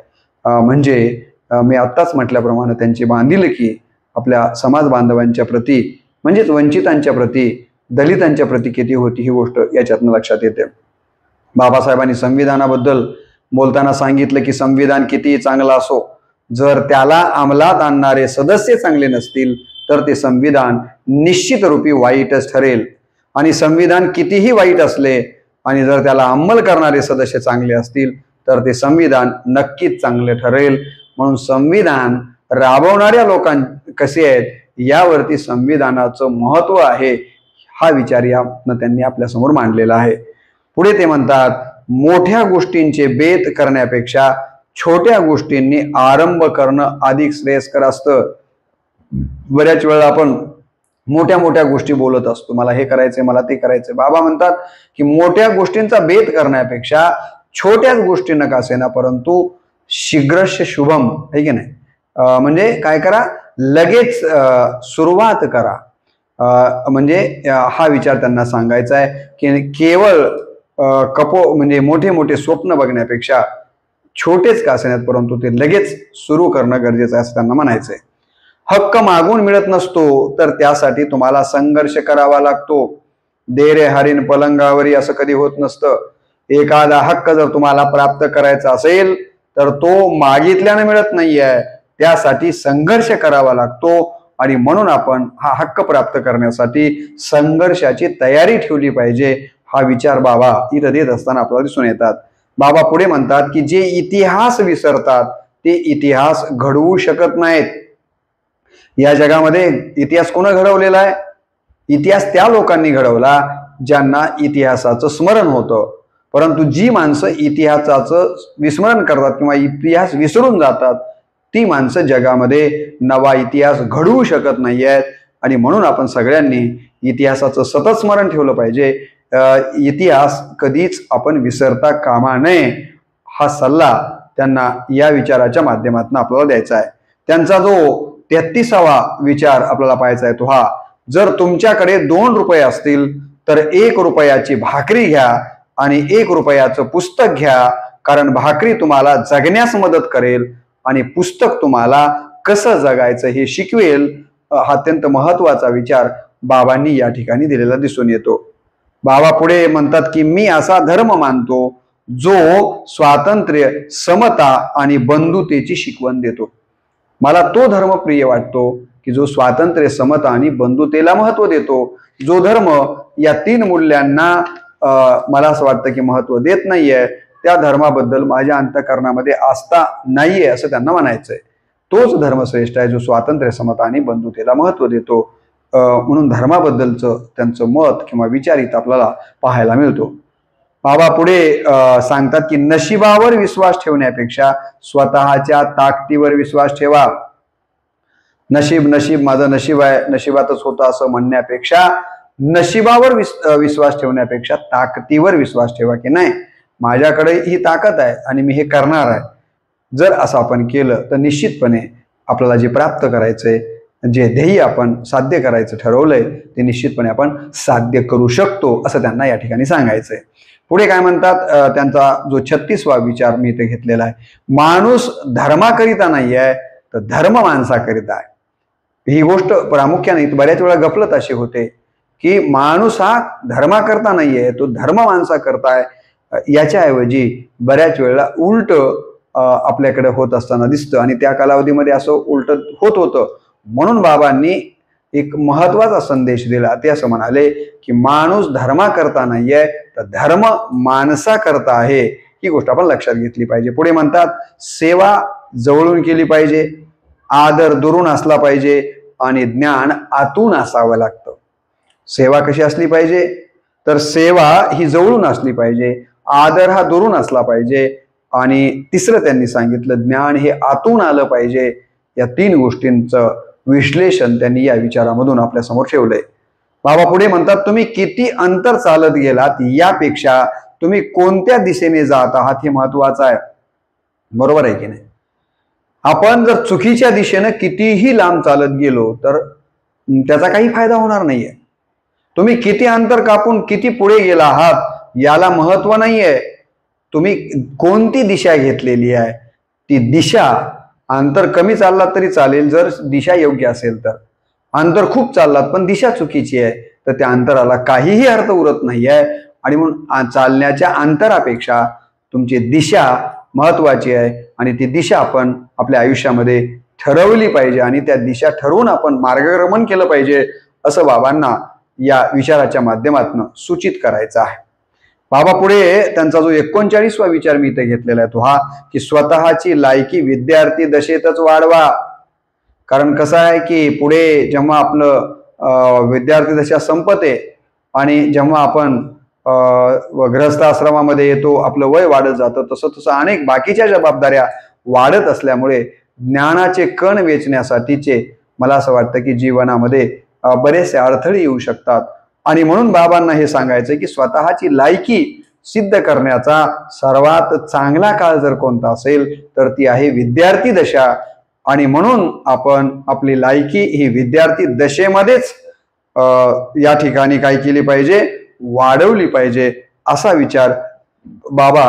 म्हणजे मी आत्ताच म्हटल्याप्रमाणे त्यांची बांधिलकी आपल्या समाज बांधवांच्या प्रती म्हणजेच वंचितांच्या प्रती, दलितांच्या प्रती किती होती ही गोष्ट याच्यातनं लक्षात येते. बाबासाहेबांनी संविधानाबद्दल बोलताना सांगितलं की संविधान कितीही चांगलं असो, जर त्याला अंमलात आणणारे सदस्य चांगले नसतील तर ते संविधान निश्चित रूपी वाईटच ठरेल. आणि संविधान कितीही वाईट असले आणि जर त्याला अंमल करणारे सदस्य चांगले असतील तर ते संविधान नक्कीच चांगले ठरेल. म्हणून संविधान राबवणाऱ्या कसे आहेत यावरती संविधानाचं महत्व आहे, हा विचार यातनं त्यांनी आपल्यासमोर मांडलेला आहे. पुढे ते म्हणतात, मोठ्या गोष्टींचे बेत करण्यापेक्षा छोट्या गोष्टींनी आरंभ करणं अधिक श्रेयस्कर असतं. बऱ्याच वेळा आपण मोठ्या मोठ्या गोष्टी बोलत असतो, मला हे करायचंय, मला ते करायचंय. बाबा म्हणतात की मोठ्या गोष्टींचा बेत करण्यापेक्षा छोट्याच गोष्टींना का असेना परंतु शीघ्रश शुभम, है की नाही, म्हणजे काय करा, लगेच सुरुवात करा. म्हणजे हा विचार त्यांना सांगायचा आहे की केवळ म्हणजे मोठे मोठे स्वप्न बघण्यापेक्षा छोटेच का असेनात परंतु ते लगेच सुरू करणं गरजेचं आहे असं त्यांना म्हणायचंय. हक्क मागून मिळत नसतो तर त्यासाठी तुम्हाला संघर्ष करावा लागतो. दे रे हरीण पलंगावरी असं कधी होत नसतं. एखादा हक्क जर तुम्हाला प्राप्त करायचा असेल तर तो मागितल्याने मिळत नाहीये, त्यासाठी संघर्ष करावा लागतो. आणि म्हणून आपण हा हक्क प्राप्त करण्यासाठी संघर्षाची तयारी ठेवली पाहिजे, हा विचार बाबा इथं देत असताना आपल्याला दिसून येतात. बाबा पुढे म्हणतात की जे इतिहास विसरतात ते इतिहास घडवू शकत नाहीत. या जगामध्ये इतिहास कोण घडवलेला आहे? इतिहास त्या लोकांनी घडवला ज्यांना इतिहासाचं स्मरण होतं. परंतु जी माणसं इतिहासाचं विस्मरण करतात किंवा इतिहास विसरून जातात ती माणसं जगामध्ये नवा इतिहास घडवू शकत नाही आहेत. आणि म्हणून आपण सगळ्यांनी इतिहासाचं सतत स्मरण ठेवलं पाहिजे. इतिहास कधीच आपण विसरता कामा नये, हा सल्ला त्यांना या विचाराच्या माध्यमातून आपल्याला द्यायचा आहे. त्यांचा जो 33वा विचार आपल्याला पाहायचा आहे तो हा, जर तुमच्याकडे 2 रुपये असतील तर 1 रुपयाची भाकरी घ्या आणि 1 रुपयाचं पुस्तक घ्या, कारण भाकरी तुम्हाला जगण्यास मदत करेल आणि पुस्तक तुम्हाला कसं जगायचं हे शिकवेल. हा अत्यंत महत्वाचा विचार बाबांनी या ठिकाणी दिलेला दिसून येतो. बाबा पुढे म्हणतात की मी असा धर्म मानतो जो स्वातंत्र्य, समता आणि बंधुतेची शिकवण देतो. मला तो धर्म प्रिय वाटतो की जो स्वातंत्र्य, समता आणि बंधुतेला महत्व देतो. जो धर्म या 3 मूल्यांना मला असं वाटतं की महत्व देत नाहीये, त्या धर्माबद्दल माझ्या अंतःकरणामध्ये आस्था नाहीये असं त्यांना म्हणायचंय. तोच धर्म श्रेष्ठ आहे जो स्वातंत्र्य, समता आणि बंधुतेला महत्व देतो. म्हणून धर्माबद्दलचं त्यांचं मत किंवा विचार इथं आपल्याला पाहायला मिळतो. बाबा पुढे सांगतात की नशिबावर विश्वास ठेवण्यापेक्षा स्वतःच्या ताकदीवर विश्वास ठेवा. नशीब माझं नशीब आहे, नशिबातच होतं असं म्हणण्यापेक्षा नशिबावर विश्वास ठेवण्यापेक्षा ताकदीवर विश्वास ठेवा की नाही माझ्याकडे ही ताकद आहे आणि मी हे करणार आहे. जर असं आपण केलं तर निश्चितपणे आपल्याला जे प्राप्त करायचंय, जे ध्येय आपण साध्य करायचं ठरवलंय ते निश्चितपणे आपण साध्य करू शकतो असं त्यांना या ठिकाणी सांगायचंय. पुढे काय म्हणतात, त्यांचा जो 36वा विचार मी इथे घेतलेला आहे, माणूस धर्माकरिता नाही आहे तर धर्म माणसाकरिता आहे. ही गोष्ट प्रामुख्याने बऱ्याच वेळा गफलत अशी होते की माणूस हा धर्माकरता नाहीये, तो धर्म माणसाकरता आहे. याच्याऐवजी बऱ्याच वेळेला उलट आपल्याकडे होत असताना दिसतं आणि त्या कालावधीमध्ये असं उलट होत होतं. म्हणून बाबांनी एक महत्वाचा संदेश दिला. ते असं म्हणाले की माणूस धर्माकरता नाहीये तर धर्म माणसाकरता आहे. ही गोष्ट आपण लक्षात घेतली पाहिजे. पुढे म्हणतात सेवा जवळून केली पाहिजे, आदर दुरून असला पाहिजे आणि ज्ञान आतून असावं लागतं. सेवा कशी असली पाहिजे तर सेवा ही जवळून असली पाहिजे, आदर हा दुरून असला पाहिजे आणि तिसरं त्यांनी सांगितलं ज्ञान हे आतून आलं पाहिजे. या 3 गोष्टींचं विश्लेषण त्यांनी या विचारामधून आपल्या समोर ठेवलंय. बाबा पुढे म्हणतात तुम्ही किती अंतर चालत गेलात यापेक्षा तुम्ही कोणत्या दिशेने जात आहात हे महत्वाचं आहे. बरोबर आहे की नाही? आपण जर चुकीच्या दिशेनं कितीही लांब चालत गेलो तर त्याचा काही फायदा होणार नाहीये. तुम्ही किती अंतर कापून किती पुढे गेला आहात याला महत्व नाहीये. तुम्ही कोणती दिशा घेतलेली आहे ती दिशा. अंतर कमी चाललात तरी चालेल जर दिशा योग्य असेल तर. अंतर खूप चाललात पण दिशा चुकीची आहे तर त्या अंतराला काहीही अर्थ उरत नाहीये. आणि म्हणून चालण्याच्या अंतरापेक्षा तुमची दिशा महत्वाची आहे आणि ती दिशा आपण आपल्या आयुष्यामध्ये ठरवली पाहिजे आणि त्या दिशा ठरवून आपण मार्गक्रमण केलं पाहिजे असं बाबांना या विचाराच्या माध्यमातून सूचित करायचं आहे. बाबा पुढे त्यांचा जो 39वा विचार मी इथे घेतलेला आहे तो हा की स्वतःची लायकी विद्यार्थी दशेतच वाढवा. कारण कसं आहे की पुढे जेव्हा आपलं विद्यार्थी दशा संपते आणि जेव्हा आपण गृहस्थ आश्रमामध्ये येतो आपलं वय वाढत जातं तसं तसं अनेक बाकीच्या जबाबदाऱ्या वाढत असल्यामुळे ज्ञानाचे कण वेचण्यासाठीचे मला असं वाटतं की जीवनामध्ये बरेचसे अडथळे येऊ शकतात. आणि म्हणून बाबांना हे सांगायचं की स्वतःची लायकी सिद्ध करण्याचा सर्वात चांगला काळ जर कोणता असेल तर ती आहे विद्यार्थी दशा. आणि म्हणून आपण आपली लायकी ही विद्यार्थी दशेमध्येच या ठिकाणी काय केली पाहिजे, वाढवली पाहिजे असा विचार बाबा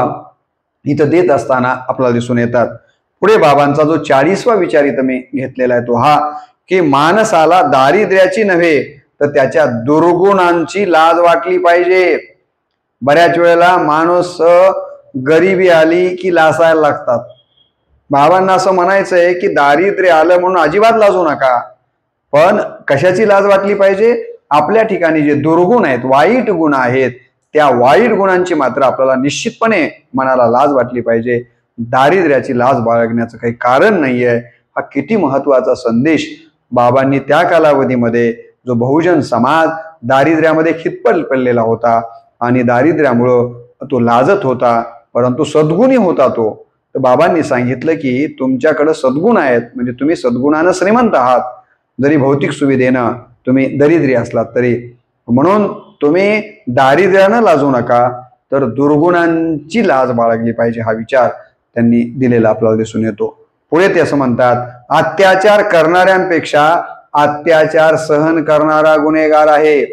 इथं देत असताना आपल्याला दिसून येतात. पुढे बाबांचा जो 40वा विचार इथं मी घेतलेला आहे तो हा की माणसाला दारिद्र्याची नव्हे तर त्याच्या दुर्गुणांची लाज वाटली पाहिजे. बऱ्याच वेळेला माणूस गरिबी आली की लाजायला लागतात. बाबांना असं म्हणायचंय की दारिद्र्य आलं म्हणून अजिबात लाजू नका, पण कशाची लाज वाटली पाहिजे, आपल्या ठिकाणी जे दुर्गुण आहेत, वाईट गुण आहेत, त्या वाईट गुणांची मात्र आपल्याला निश्चितपणे मनाला लाज वाटली पाहिजे. दारिद्र्याची लाज बाळगण्याचं काही कारण नाहीये. हा किती महत्वाचा संदेश बाबांनी त्या कालावधीमध्ये जो बहुजन समाज दारिद्र्यामध्ये खितपत पडलेला होता आणि दारिद्र्यामुळं तो लाजत होता परंतु सद्गुणी होता तो. तर बाबांनी सांगितलं की तुमच्याकडे सद्गुण आहेत म्हणजे तुम्ही सद्गुणानं श्रीमंत आहात, जरी भौतिक सुविधेनं तुम्ही दरिद्री असलात तरी. म्हणून तुम्ही दारिद्र्यानं लाजू नका तर दुर्गुणांची लाज बाळगली पाहिजे हा विचार त्यांनी दिलेला आपल्याला दिसून येतो. पुढे ते असं म्हणतात अत्याचार करणाऱ्यांपेक्षा अत्याचार सहन करणारा गुन्हेगार आहे.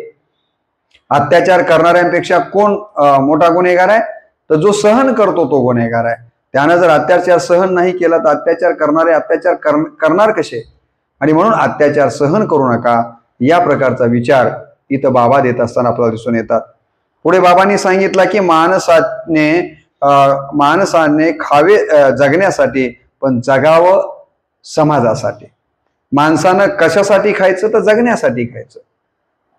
अत्याचार करणाऱ्यांपेक्षा कोण मोठा गुन्हेगार आहे तर जो सहन करतो तो गुन्हेगार आहे. त्यानं जर अत्याचार सहन नाही केला तर अत्याचार करणारे अत्याचार करणार कसे. आणि म्हणून अत्याचार सहन करू नका या प्रकारचा विचार इथं बाबा देत असताना आपल्याला दिसून येतात. पुढे बाबांनी सांगितलं की माणसाने खावे जगण्यासाठी पण जगावं समाजासाठी. माणसानं कशासाठी खायचं तर जगण्यासाठी खायचं.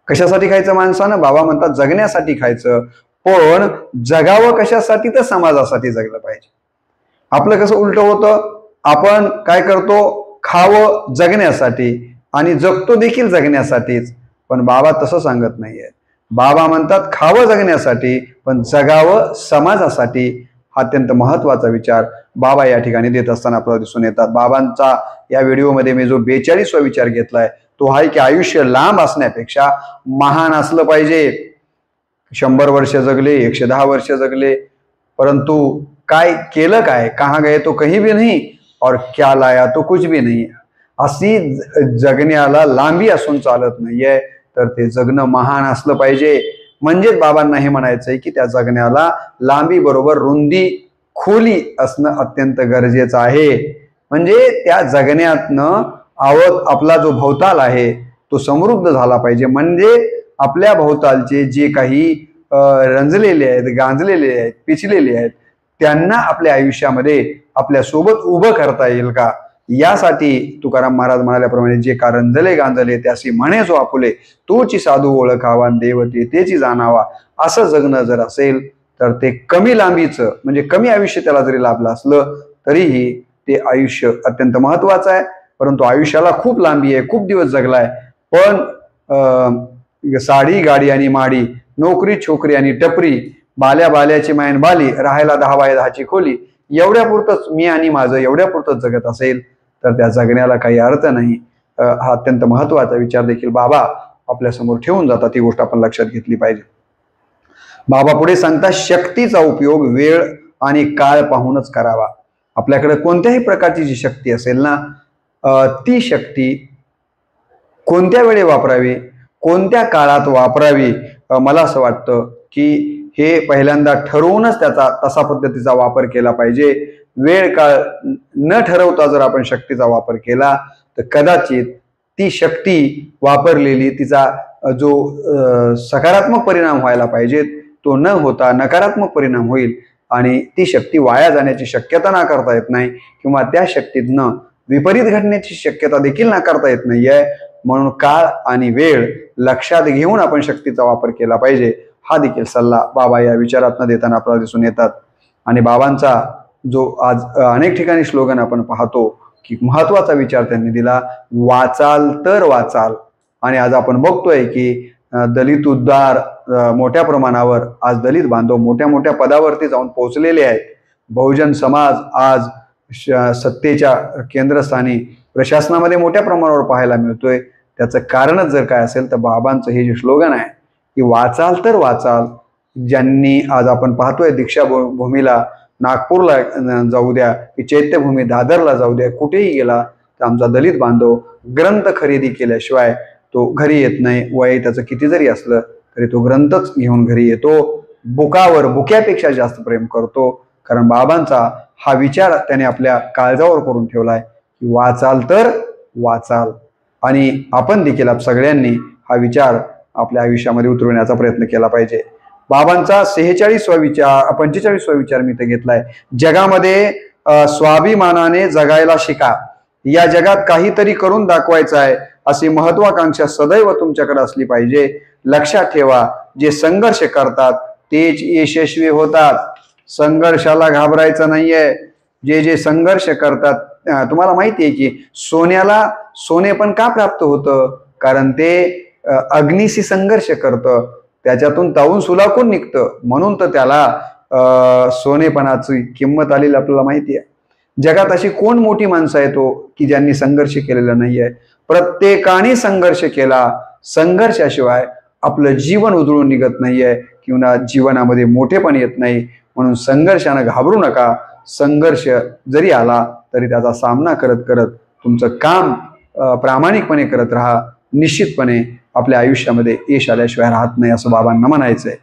कशासाठी खायचं माणसानं, बाबा म्हणतात जगण्यासाठी खायचं, पण जगावं कशासाठी तर समाजासाठी जगलं पाहिजे. आपलं कसं उलट होतं, आपण काय करतो, खावं जगण्यासाठी आणि जगतो देखील जगण्यासाठीच. पण बाबा तसं सांगत नाहीये. बाबा म्हणतात खावं जगण्यासाठी पण जगावं समाजासाठी. हा अत्यंत महत्वाचा विचार बाबा या ठिकाणी देत असताना आपल्याला दिसून येतात. बाबांचा या व्हिडिओमध्ये मी जो 42वा विचार घेतलाय तो आहे की आयुष्य लांब असण्यापेक्षा महान असलं पाहिजे. 100 वर्ष जगले, 110 वर्ष जगले, परंतु काय केलं काय, कहाँ गए तो कहीं भी नहीं और क्या लाया तो कुछ भी नहीं. अशी जगण्याला लांबी असून चालत नाहीये तर ते जगणं महान असलं पाहिजे. म्हणजेच बाबांना हे म्हणायचंय की त्या जगण्याला लांबी बरोबर रुंदी खोली असणं अत्यंत गरजेचं आहे. म्हणजे त्या जगण्यातनं आपला जो भोवताल आहे तो समृद्ध झाला पाहिजे. म्हणजे आपल्या भोवतालचे जे काही रंजलेले आहेत, गांजलेले आहेत, पिचलेले आहेत त्यांना आपल्या आयुष्यामध्ये आपल्या सोबत उभं करता येईल का, यासाठी तुकाराम महाराज म्हणाल्याप्रमाणे जे का रंजले गांजले त्यासी म्हणे जो आपुले, तोची साधू ओळखावा देव तेची जाणावा. असं जगणं जर असेल तर ते कमी लांबीचं म्हणजे कमी आयुष्य त्याला जरी लाभलं असलं तरीही ते आयुष्य अत्यंत महत्वाचं आहे. परंतु आयुष्याला खूप लांबी आहे, खूप दिवस जगलाय, पण साडी गाडी आणि माडी, नोकरी छोकरी आणि टपरी, बाल्या बाल्याची मायन बाली, राहायला 10 बाय 10ची खोली, एवढ्या पुरतच मी आणि माझं एवढ्या पुरतच जगत असेल तर त्या जगण्याला काही अर्थ नाही. हा अत्यंत महत्वाचा विचार देखील बाबा आपल्या समोर ठेवून जातात. ही गोष्ट आपण लक्षात घेतली पाहिजे. बाबा पुढे सांगतात, शक्तीचा उपयोग वेळ आणि काळ पाहूनच करावा. आपल्याकडे कोणत्याही प्रकारची जी शक्ती असेल ना, ती शक्ती कोणत्या वेळी वापरावी, कोणत्या काळात वापरावी, मला असं वाटतं की हे पहिल्यांदा ठरवूनच त्याचा तसा पद्धतीचा वापर केला पाहिजे. वेळ काळ न ठरवता जर आपण शक्तीचा वापर केला तर कदाचित ती शक्ती वापरलेली तिचा जो सकारात्मक परिणाम व्हायला पाहिजे तो न होता नकारात्मक परिणाम होईल आणि ती शक्ती वाया जाण्याची शक्यता नाकारता येत नाही किंवा त्या शक्तीतनं विपरीत घडण्याची शक्यता देखील नाकारता येत नाहीये. म्हणून काळ आणि वेळ लक्षात घेऊन आपण शक्तीचा वापर केला पाहिजे. हा देखील सल्ला बाबा या विचारातनं देताना आपल्याला दिसून येतात. आणि बाबांचा जो आज अनेक ठिकाणी स्लोगन आपण पाहतो की महत्वाचा विचार त्यांनी दिला, वाचाल तर वाचाल. आणि आज आपण बघतोय की दलित उद्धार मोठ्या प्रमाणावर, आज दलित बांधव मोठ्या मोठ्या पदावरती जाऊन पोहोचलेले आहेत. बहुजन समाज आज सत्तेच्या केंद्रस्थानी प्रशासनामध्ये मोठ्या प्रमाणावर पाहायला मिळतोय. त्याचं कारणच जर काय असेल तर बाबांचं हे जे स्लोगन आहे की वाचाल तर वाचाल. ज्यांनी आज आपण पाहतोय दीक्षाभूमीला नागपूरला जाऊ द्या की चैत्यभूमी दादरला जाऊ द्या, कुठेही गेला तर आमचा दलित बांधव ग्रंथ खरेदी केल्याशिवाय तो घरी येत नाही. वय त्याचं किती जरी असलं तरी तो ग्रंथच घेऊन घरी येतो. बुकावर बुक्यापेक्षा जास्त प्रेम करतो. कारण बाबांचा हा विचार त्याने आपल्या काळजावर करून ठेवलाय की वाचाल तर वाचाल. आणि आपण देखील सगळ्यांनी हा विचार आपल्या आयुष्यामध्ये उतरवण्याचा प्रयत्न केला पाहिजे. बाबांचा 45वा विचार 45वा विचार मी इथे घेतलाय, जगामध्ये स्वाभिमानाने जगायला शिका. या जगात काहीतरी करून दाखवायचं आहे अशी महत्वाकांक्षा सदैव तुमच्याकडे असली पाहिजे. लक्षात ठेवा, जे संघर्ष करतात तेच यशस्वी होतात. संघर्षाला घाबरायचं नाहीये. जे संघर्ष करतात, तुम्हाला माहिती आहे की सोन्याला सोने पण का प्राप्त होतं, कारण ते अग्नीशी संघर्ष करतं, त्याच्यातून तावून सुलाखून निघतं, म्हणून तर त्याला सोनेपणाची किंमत आलेली आपल्याला माहिती आहे. जगात अशी कोण मोठी माणसं आहेत की ज्यांनी संघर्ष केलेला नाहीये. प्रत्येकाने संघर्ष केला. संघर्षाशिवाय आपलं जीवन उजळून निघत नाहीये किंवा जीवनामध्ये मोठेपण येत नाही. म्हणून संघर्षानं घाबरू नका. संघर्ष जरी आला तरी त्याचा सामना करत करत तुमचं काम प्रामाणिकपणे करत राहा. निश्चितपणे आपल्या आयुष्यामध्ये यश आल्याशिवाय राहत नाही असं बाबांना म्हणायचंय.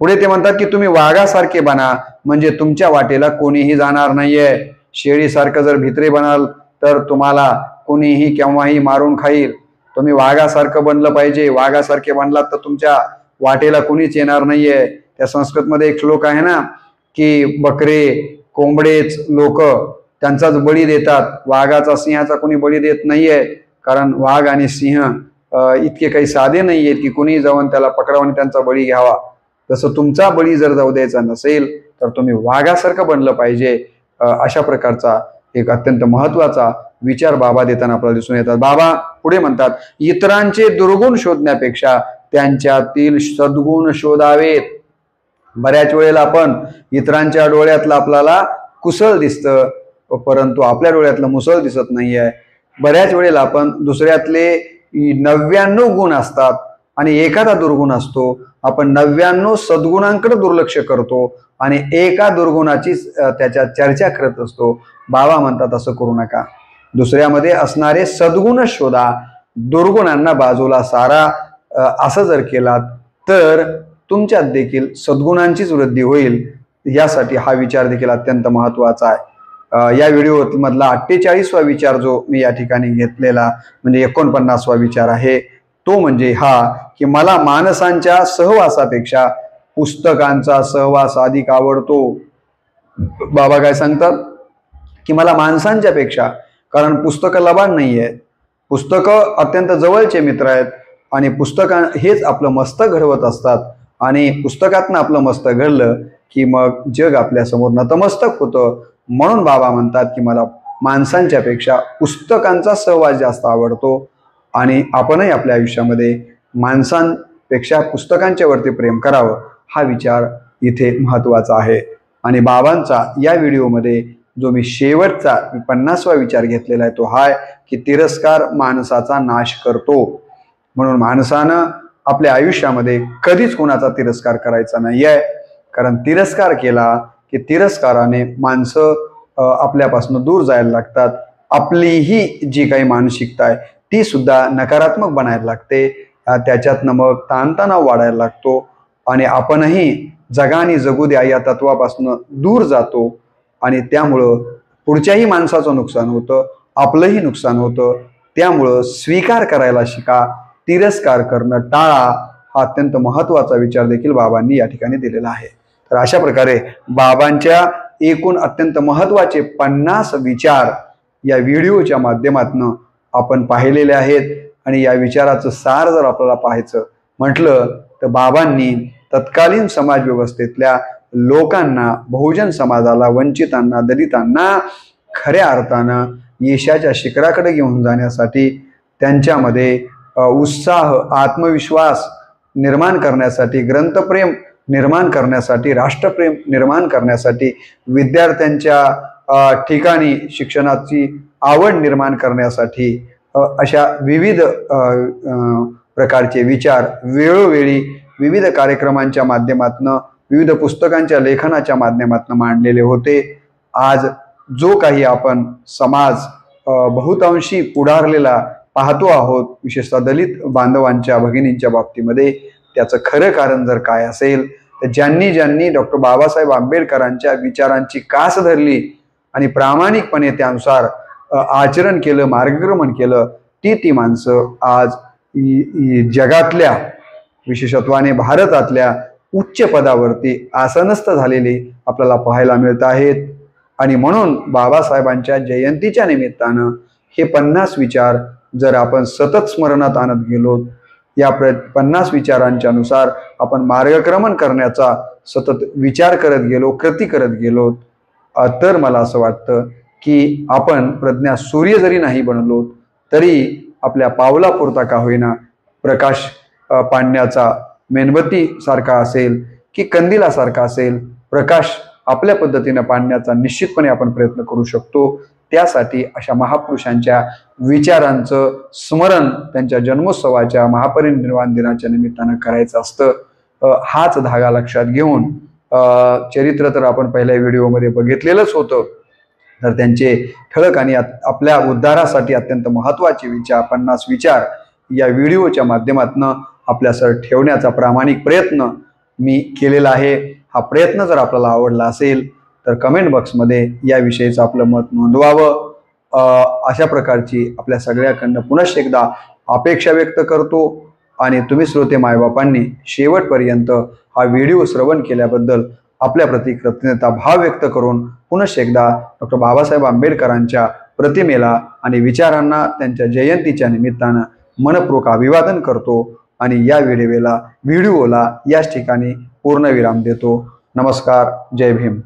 पुढे ते म्हणतात की तुम्ही वाघासारखे बना, म्हणजे तुमच्या वाटेला कोणीही जाणार नाहीये. शेळीसारखं जर भित्रे बनाल तर तुम्हाला कोणीही केव्हाही मारून खाईल. तुम्ही वाघासारखं बनलं पाहिजे. वाघासारखे बनलात तर तुमच्या वाटेला कोणीच येणार नाहीये. त्या संस्कृतमध्ये एक श्लोक आहे ना की बकरे कोंबडेच लोक त्यांचाच बळी देतात, वाघाचा सिंहाचा कोणी बळी देत नाहीये. कारण वाघ आणि सिंह इतके काही साधे नाहीयेत की कोणी जाऊन त्याला पकडावं आणि त्यांचा बळी घ्यावा. तसं तुमचा बळी जर जाऊ द्यायचा नसेल तर तुम्ही वाघासारखं बनलं पाहिजे. अशा प्रकारचा एक अत्यंत महत्वाचा विचार बाबा देताना आपल्याला दिसून येतात. बाबा पुढे म्हणतात, इतरांचे दुर्गुण शोधण्यापेक्षा त्यांच्यातील सद्गुण शोधावेत. बऱ्याच वेळेला आपण इतरांच्या डोळ्यातलं आपल्याला कुसळ दिसतं, परंतु आपल्या डोळ्यातलं मुसळ दिसत नाहीये. बऱ्याच वेळेला आपण दुसऱ्यातले 99 गुण असतात आणि एखादा दुर्गुण असतो. आपण 99 सद्गुणांकडे दुर्लक्ष करतो आणि एका दुर्गुणाची त्याच्या चर्चा करत असतो. बाबा म्हणतात असं करू नका. दुसऱ्यामध्ये असणारे सद्गुण शोधा, दुर्गुणांना बाजूला सारा. असं जर केलात तर तुमच्यात देखील सद्गुणांचीच वृद्धी होईल. यासाठी हा विचार देखील अत्यंत महत्वाचा आहे. या व्हिडिओ मधला 48वा विचार जो मी या ठिकाणी घेतलेला म्हणजे 49वा विचार आहे तो म्हणजे हा की मला माणसांच्या सहवासापेक्षा पुस्तकांचा सहवास अधिक आवडतो. बाबा काय सांगतात की मला माणसांच्या पेक्षा, कारण पुस्तकं लबाड नाही आहेत, पुस्तकं अत्यंत जवळचे मित्र आहेत आणि पुस्तकां हेच आपलं मस्तक घडवत असतात आणि पुस्तकातनं आपलं मस्तक घडलं की मग जग आपल्यासमोर नतमस्तक होतं. म्हणून बाबा म्हणतात की मला माणसांच्या पेक्षा पुस्तकांचा सहवास जास्त आवडतो आणि आपणही आपल्या आयुष्यामध्ये माणसांपेक्षा पुस्तकांच्या वरती प्रेम करावं, हा विचार इथे महत्त्वाचा आहे. आणि बाबांचा या व्हिडिओमध्ये जो मी शेवटचा 50वा विचार घेतलेला आहे तो हा आहे की तिरस्कार माणसाचा नाश करतो. म्हणून माणसानं आपल्या आयुष्यामध्ये कधीच कोणाचा तिरस्कार करायचा नाही आहे, कारण तिरस्कार केला की तिरस्काराने माणसं आपल्यापासून दूर जायला लागतात. आपलीही जी काही मानसिकता आहे ती सुद्धा नकारात्मक बनायला लागते. त्याच्यातनं मग ताणतणाव वाढायला लागतो आणि आपणही जगाने जगू द्या या तत्वापासून दूर जातो आणि त्यामुळं पुढच्याही माणसाचं नुकसान होतं, आपलंही नुकसान होतं. त्यामुळं स्वीकार करायला शिका, तिरस्कार करणं टाळा, हा अत्यंत महत्त्वाचा विचार देखील बाबांनी या ठिकाणी दिलेला आहे. तर अशा प्रकारे बाबांच्या एकूण अत्यंत महत्त्वाचे 50 विचार या व्हिडिओच्या माध्यमातून आपण पाहिलेले आहेत. आणि या विचाराचं सार जर आपल्याला पाहायचं म्हटलं तर बाबांनी तत्कालीन समाज व्यवस्थेतल्या लोकांना, बहुजन समाजाला, वंचितांना, दलितांना खऱ्या अर्थानं यशाच्या शिखराकडे घेऊन जाण्यासाठी, त्यांच्यामध्ये उत्साह, आत्मविश्वास निर्माण करण्यासाठी, ग्रंथप्रेम निर्माण करण्यासाठी, राष्ट्रप्रेम निर्माण करण्यासाठी, विद्यार्थ्यांच्या ठिकाणी शिक्षणाची आवड निर्माण करण्यासाठी अशा विविध प्रकारचे विचार वेळोवेळी विविध कार्यक्रमांच्या माध्यमातून, विविध पुस्तकांच्या लेखनाच्या माध्यमातून मांडलेले होते. आज जो काही आपण समाज बहुतांशी पुढारलेला पाहतो आहोत, विशेषतः दलित बांधवांच्या, भगिनींच्या बाबतीमध्ये, त्याचं खरं कारण जर काय असेल तर ज्यांनी ज्यांनी डॉक्टर बाबासाहेब आंबेडकरांच्या विचारांची कास धरली आणि प्रामाणिकपणे त्यानुसार आचरण केलं, मार्गक्रमण केलं, ती माणसं आज जगातल्या, विशेषत्वाने भारतातल्या उच्च पदावरती आसनस्थ झालेली आपल्याला पाहायला मिळत आहेत. आणि म्हणून बाबासाहेबांच्या जयंतीच्या निमित्तानं हे 50 विचार जर आपण सतत स्मरणात आणत गेलो, या 50 विचारांच्या नुसार आपण मार्गक्रमण करण्याचा सतत विचार करत गेलो, कृती करत गेलो, तर मला असं वाटतं की आपण प्रज्ञा सूर्य जरी नाही बनलो तरी आपल्या पावलापुरता का होईना प्रकाश पाडण्याचा, मेणबत्ती सारखा असेल की कंदिलासारखा असेल, प्रकाश आपल्या पद्धतीने पाडण्याचा निश्चितपणे आपण प्रयत्न करू शकतो. त्यासाठी अशा महापुरुषांच्या विचारांचं स्मरण त्यांच्या जन्मोत्सवाच्या, महापरिनिर्वाण दिनाच्या निमित्तानं करायचं असतं. हाच धागा लक्षात घेऊन, चरित्र तर आपण पहिल्या व्हिडिओमध्ये बघितलेलंच होतं, तर त्यांचे ठळक आणि आपल्या उद्धारासाठी अत्यंत महत्त्वाचे विचार, 50 विचार या व्हिडिओच्या माध्यमातून आपल्यासर ठेवण्याचा प्रामाणिक प्रयत्न मी केलेला आहे. हा प्रयत्न जर आपल्याला आवडला असेल तर कमेंट बॉक्समध्ये याविषयीचं आपलं मत नोंदवावं. अशा प्रकारची आपल्या सगळ्याकडनं पुनश्च एकदा अपेक्षा व्यक्त करतो. आणि तुम्ही श्रोते मायबापांनी शेवटपर्यंत हा व्हिडिओ श्रवण केल्याबद्दल आपल्याप्रती कृतज्ञता भाव व्यक्त करून पुनश्च एकदा डॉक्टर बाबासाहेब आंबेडकरांच्या प्रतिमेला आणि विचारांना त्यांच्या जयंतीच्या निमित्तानं मनपूर्वक अभिवादन करतो आणि या व्हिडिओला याच ठिकाणी पूर्णविराम देतो. नमस्कार. जय भीम.